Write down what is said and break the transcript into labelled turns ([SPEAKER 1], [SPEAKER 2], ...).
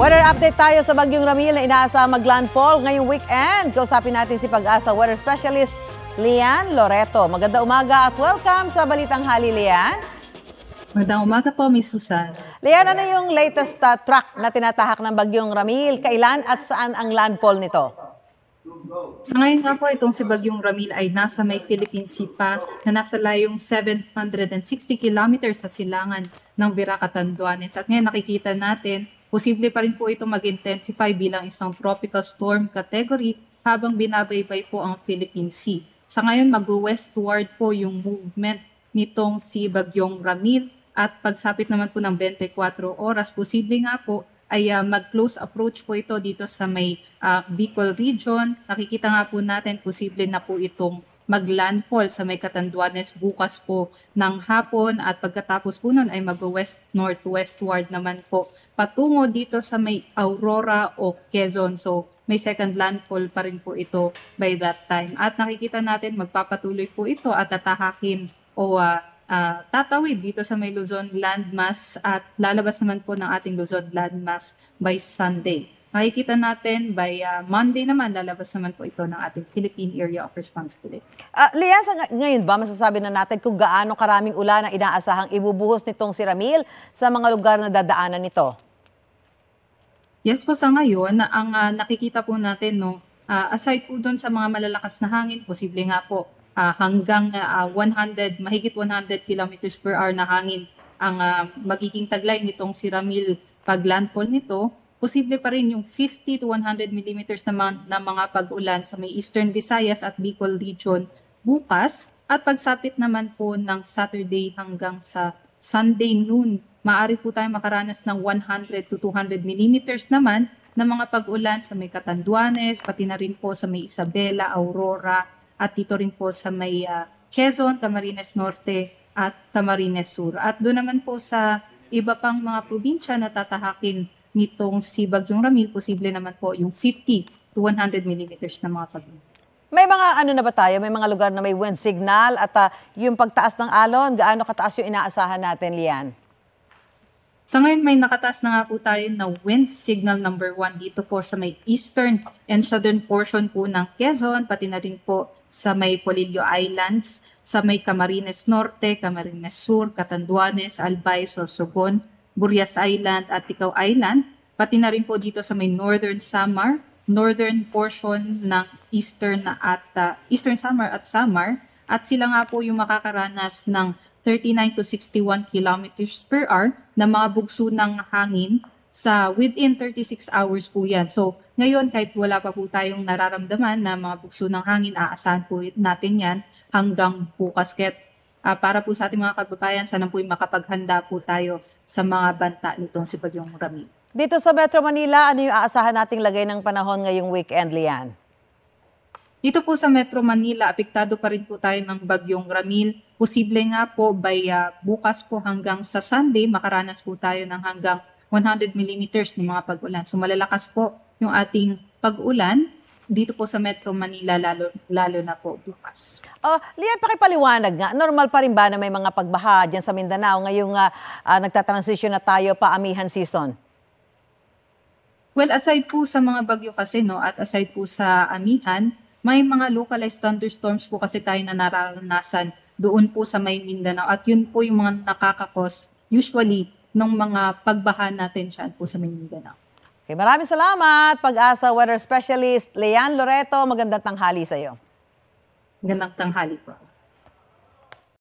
[SPEAKER 1] Weather update tayo sa Bagyong Ramil na inaasahang mag-landfall ngayong weekend. Kausapin natin si Pag-asa weather specialist Lian Loreto. Magandang umaga at welcome sa Balitang Hali, Lian.
[SPEAKER 2] Magandang umaga po, Miss Susan.
[SPEAKER 1] Lian, ano yung latest track na tinatahak ng Bagyong Ramil? Kailan at saan ang landfall nito?
[SPEAKER 2] Sa ngayon nga po, itong si Bagyong Ramil ay nasa may Philippine Sea pa na nasa layong 760 kilometers sa silangan ng Viraca, Catanduanes. At ngayon nakikita natin, posible pa rin po ito mag-intensify bilang isang tropical storm category habang binabaybay po ang Philippine Sea. Sa ngayon, mag-westward po yung movement nitong si Bagyong Ramil at pagsapit naman po ng 24 oras, posible nga po ay mag-close approach po ito dito sa may Bicol region. Nakikita nga po natin, posible na po itong mag-landfall sa may Catanduanes bukas po ng hapon at pagkatapos po nun ay mag-west-northwestward naman po patungo dito sa may Aurora o Quezon. So may second landfall pa rin po ito by that time. At nakikita natin magpapatuloy po ito at tatahakin o tatawid dito sa may Luzon landmass at lalabas naman po ng ating Luzon landmass by Sunday. Nakikita natin by Monday naman, lalabas naman po ito ng ating Philippine Area of Responsibility.
[SPEAKER 1] Lian, ngayon ba masasabi na natin kung gaano karaming ulan ang inaasahang ibubuhos nitong si Ramil sa mga lugar na dadaanan nito?
[SPEAKER 2] Yes po, sa ngayon, ang nakikita po natin, aside po doon sa mga malalakas na hangin, posible nga po hanggang mahigit 100 kilometers per hour na hangin ang magiging taglay nitong si Ramil pag landfall nito. Posible pa rin yung 50 to 100 millimeters naman na mga pag-ulan sa may Eastern Visayas at Bicol region bukas. At pagsapit naman po ng Saturday hanggang sa Sunday noon, maaari po tayo makaranas ng 100 to 200 millimeters naman na mga pag-ulan sa may Catanduanes, pati na rin po sa may Isabela, Aurora, at dito rin po sa may Quezon, Camarines Norte at Camarines Sur. At doon naman po sa iba pang mga probinsya na tatahakin nitong si Bagyong Ramil, posible naman po yung 50 to 100 millimeters na mga pag-ulan.
[SPEAKER 1] May mga ano na ba tayo? May mga lugar na may wind signal at yung pagtaas ng alon, gaano kataas yung inaasahan natin, Lian?
[SPEAKER 2] Sa ngayon, may nakataas na nga po tayo na wind signal number 1 dito po sa may eastern and southern portion po ng Quezon, pati na rin po sa may Polillo Islands, sa may Camarines Norte, Camarines Sur, Catanduanes, Albay, Sorsogon, Burias Island at Ticao Island, pati na rin po dito sa may northern Samar, northern portion ng eastern Samar at Samar, at sila nga po yung makakaranas ng 39 to 61 kilometers per hour na mga bugso ng hangin sa within 36 hours po yan. So ngayon, kahit wala pa po tayong nararamdaman na mga bugso ng hangin, aasahan po natin yan hanggang bukas. Kaya para po sa ating mga kababayan, sana po makapaghanda po tayo sa mga banta nitong si Bagyong Ramil.
[SPEAKER 1] Dito sa Metro Manila, ano yung aasahan nating lagay ng panahon ngayong weekend, Lian?
[SPEAKER 2] Dito po sa Metro Manila, apektado pa rin po tayo ng Bagyong Ramil. Posible nga po by bukas po hanggang sa Sunday, makaranas po tayo ng hanggang 100 millimeters ng mga pag-ulan. So malalakas po yung ating pag-ulan dito po sa Metro Manila, lalo na po bukas.
[SPEAKER 1] Lian, pakipaliwanag nga, normal pa rin ba na may mga pagbaha dyan sa Mindanao ngayong nagtatransition na tayo pa amihan season?
[SPEAKER 2] Well, aside po sa mga bagyo kasi, at aside po sa amihan, may mga localized thunderstorms po kasi tayo na nararanasan doon po sa may Mindanao. At yun po yung mga nakakakos usually ng mga pagbaha natin dyan po sa may Mindanao.
[SPEAKER 1] Okay, maraming salamat, Pag-asa weather specialist Lian Loreto. Magandang tanghali sa iyo.
[SPEAKER 2] Magandang tanghali po.